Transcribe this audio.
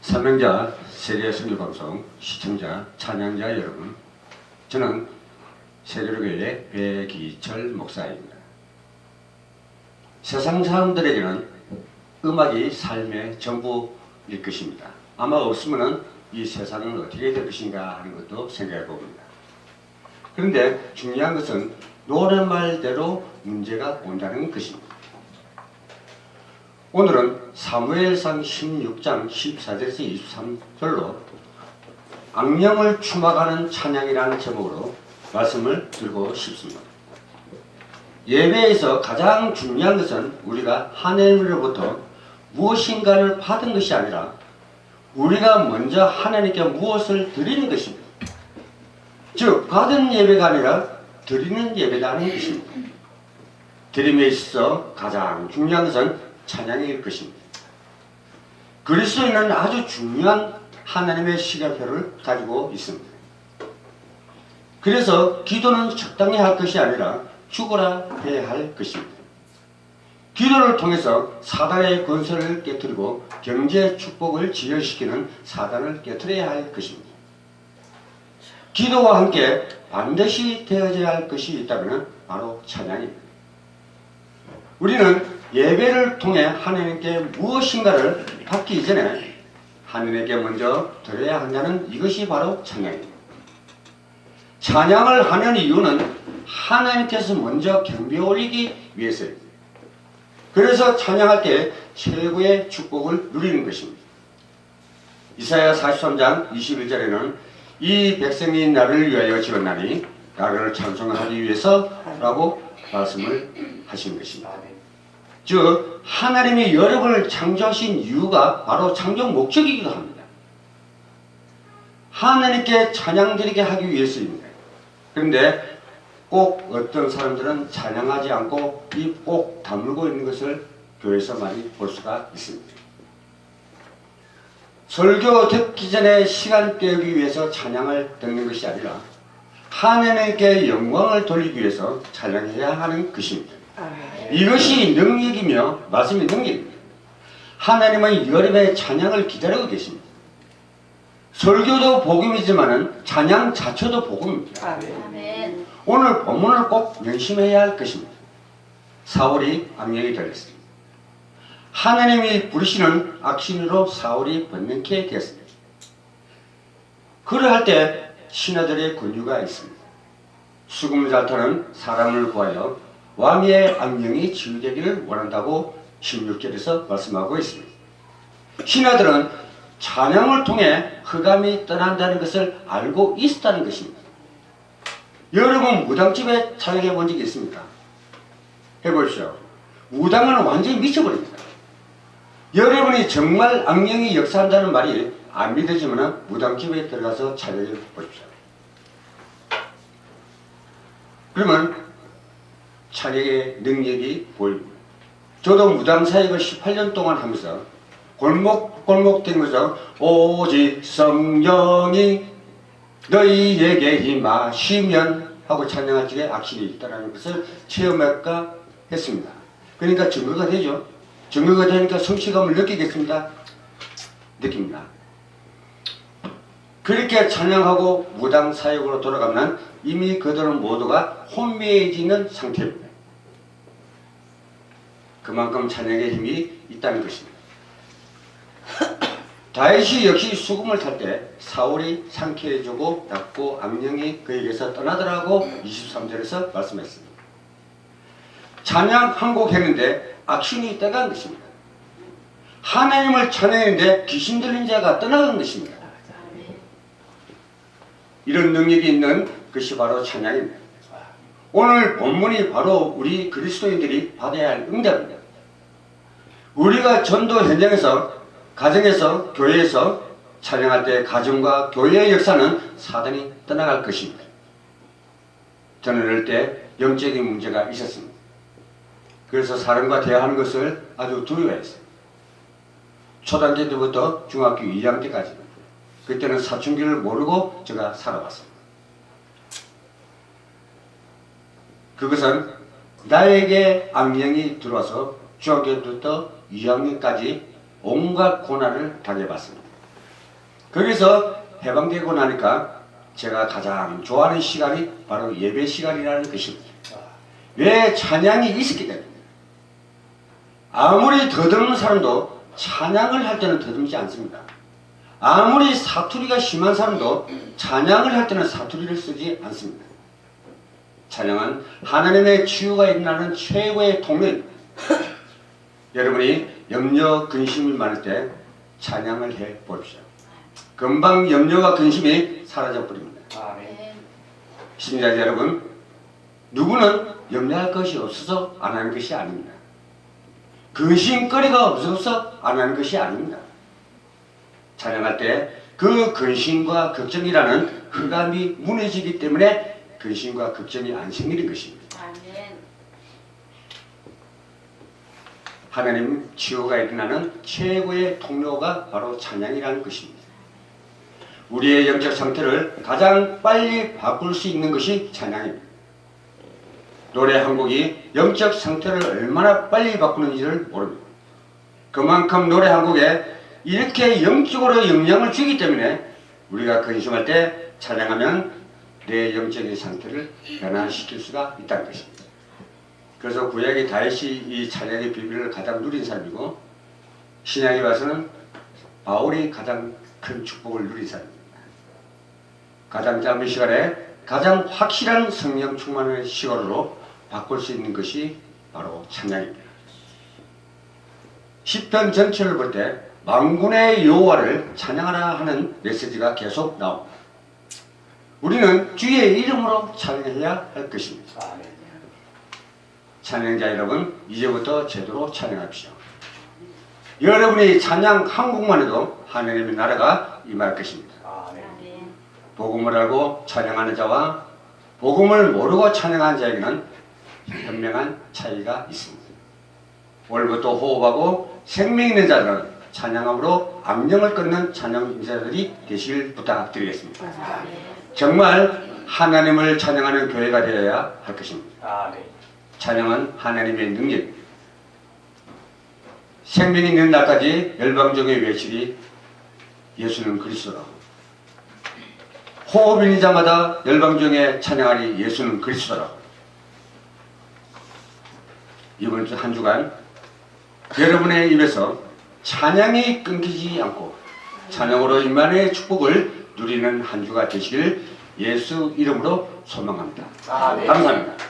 사명자 세계선교방송 시청자 찬양자 여러분, 저는 세계교회의 배기철 목사입니다. 세상 사람들에게는 음악이 삶의 전부일 것입니다. 아마 없으면 이 세상은 어떻게 될 것인가 하는 것도 생각해 봅니다. 그런데 중요한 것은 노랫말대로 문제가 온다는 것입니다. 오늘은 사무엘상 16장 14절에서 23절로 악령을 추막하는 찬양이라는 제목으로 말씀을 드리고 싶습니다. 예배에서 가장 중요한 것은 우리가 하나님으로부터 무엇인가를 받은 것이 아니라 우리가 먼저 하나님께 무엇을 드리는 것입니다. 즉 받은 예배가 아니라 드리는 예배라는 것입니다. 드림에 있어 가장 중요한 것은 찬양일 것입니다. 그리스도인은 아주 중요한 하나님의 시간표를 가지고 있습니다. 그래서 기도는 적당히 할 것이 아니라 죽어라 해야 할 것입니다. 기도를 통해서 사단의 권세를 깨뜨리고 경제 축복을 지연시키는 사단을 깨뜨려야 할 것입니다. 기도와 함께 반드시 되어져야 할 것이 있다면 바로 찬양입니다. 우리는 예배를 통해 하나님께 무엇인가를 받기 이전에 하나님께 먼저 드려야 한다는 이것이 바로 찬양입니다. 찬양을 하는 이유는 하나님께서 먼저 경배 올리기 위해서입니다. 그래서 찬양할 때 최고의 축복을 누리는 것입니다. 이사야 43장 21절에는 이 백성이 나를 위하여 지었나니 나를 찬송하기 위해서 라고 말씀을 하신 것입니다. 즉 하나님이 여러분을 창조하신 이유가 바로 창조 목적이기도 합니다. 하나님께 찬양드리게 하기 위해서입니다. 그런데 꼭 어떤 사람들은 찬양하지 않고 입 꼭 다물고 있는 것을 교회에서 많이 볼 수가 있습니다. 설교 듣기 전에 시간 때우기 위해서 찬양을 듣는 것이 아니라 하나님께 영광을 돌리기 위해서 찬양해야 하는 것입니다. 이것이 능력이며 말씀이 능력입니다. 하나님은 여러분의 찬양을 기다리고 계십니다. 설교도 복음이지만 찬양 자체도 복음입니다. 아멘. 오늘 본문을 꼭 명심해야 할 것입니다. 사울이 악령이 들렸습니다. 하나님이 부르시는 악신으로 사울이 번명케 되었습니다. 그러할 때 신하들의 권유가 있습니다. 수금을 잘 타는 사람을 구하여 왕의 악령이 치유되기를 원한다고 16절에서 말씀하고 있습니다. 신하들은 찬양을 통해 흑암이 떠난다는 것을 알고 있었다는 것입니다. 여러분 무당집에 찬양해 본 적이 있습니까? 해보십시오. 무당은 완전히 미쳐버립니다. 여러분이 정말 악령이 역사한다는 말이 안 믿어지면 무당집에 들어가서 찬양해 보십시오. 그러면 찬양의 능력이 보입니다. 저도 무당 사역을 18년 동안 하면서 골목 다니면서 오직 성령이 너희에게 임하시면 하고 찬양할 적에 악신이 있다는 것을 체험할까 했습니다. 그러니까 증거가 되죠. 증거가 되니까 성취감을 느끼겠습니다. 느낍니다. 그렇게 찬양하고 무당 사역으로 돌아가면 이미 그들은 모두가 혼미해지는 상태입니다. 그만큼 찬양의 힘이 있다는 것입니다. 다윗이 역시 수금을 탈 때 사울이 상쾌해지고 낫고 악령이 그에게서 떠나더라고 23절에서 말씀했습니다. 찬양 한 곡 했는데 악신이 떠간 것입니다. 하나님을 찬양했는데 귀신 들린 자가 떠나간 것입니다. 이런 능력이 있는 것이 바로 찬양입니다. 오늘 본문이 바로 우리 그리스도인들이 받아야 할 응답입니다. 우리가 전도 현장에서, 가정에서, 교회에서 찬양할 때 가정과 교회의 역사는 사단이 떠나갈 것입니다. 저는 어릴 때 영적인 문제가 있었습니다. 그래서 사람과 대화하는 것을 아주 두려워했어요. 초등학교 때부터 중학교 2학년 때까지. 그때는 사춘기를 모르고 제가 살아왔습니다. 그것은 나에게 악령이 들어와서 중학교 때부터 2학년까지 온갖 고난을 당해봤습니다. 거기서 해방되고 나니까 제가 가장 좋아하는 시간이 바로 예배 시간이라는 것입니다. 왜 찬양이 있었기 때문에. 아무리 더듬는 사람도 찬양을 할 때는 더듬지 않습니다. 아무리 사투리가 심한 사람도 찬양을 할 때는 사투리를 쓰지 않습니다. 찬양은 하나님의 치유가 일어나는 최고의 통로입니다. 여러분이 염려, 근심이 많을 때 찬양을 해 보십시오. 금방 염려와 근심이 사라져 버립니다. 시청자 여러분, 누구는 염려할 것이 없어서 안 하는 것이 아닙니다. 근심거리가 없어서 안 하는 것이 아닙니다. 찬양할 때 그 근심과 걱정이라는 흑암이 무너지기 때문에 근심과 걱정이 안 생기는 것입니다. 하나님 치유가 일어나는 최고의 통로가 바로 찬양이라는 것입니다. 우리의 영적 상태를 가장 빨리 바꿀 수 있는 것이 찬양입니다. 노래 한 곡이 영적 상태를 얼마나 빨리 바꾸는지를 모릅니다. 그만큼 노래 한 곡에 이렇게 영적으로 영향을 주기 때문에 우리가 근심할 때 찬양하면 내 영적인 상태를 변화시킬 수가 있다는 것입니다. 그래서 구약의 다윗이 이 찬양의 비밀을 가장 누린 사람이고 신약에 와서는 바울이 가장 큰 축복을 누린 사람입니다. 가장 짧은 시간에 가장 확실한 성령 충만의 시간으로 바꿀 수 있는 것이 바로 찬양입니다. 시편 전체를 볼 때 만군의 여호와를 찬양하라 하는 메시지가 계속 나옵니다. 우리는 주의 이름으로 찬양해야 할 것입니다. 찬양자 여러분, 이제부터 제대로 찬양합시오. 여러분이 찬양 한 곡만 해도 하나님의 나라가 임할 것입니다. 복음을 알고 찬양하는 자와 복음을 모르고 찬양하는 자에게는 현명한 차이가 있습니다. 오늘부터 호흡하고 생명 있는 자들은 찬양함으로 악령을 끊는 찬양 인사들이 되시길 부탁드리겠습니다. 정말 하나님을 찬양하는 교회가 되어야 할 것입니다. 찬양은 하나님의 능력입니다. 생명이 있는 날까지 열방중의 외치리 예수는 그리스도라. 호흡 있는 자마다 열방중에 찬양하리 예수는 그리스도라. 이번 주 한 주간 여러분의 입에서 찬양이 끊기지 않고 찬양으로 임만의 축복을 누리는 한 주가 되시길 예수 이름으로 소망합니다. 감사합니다.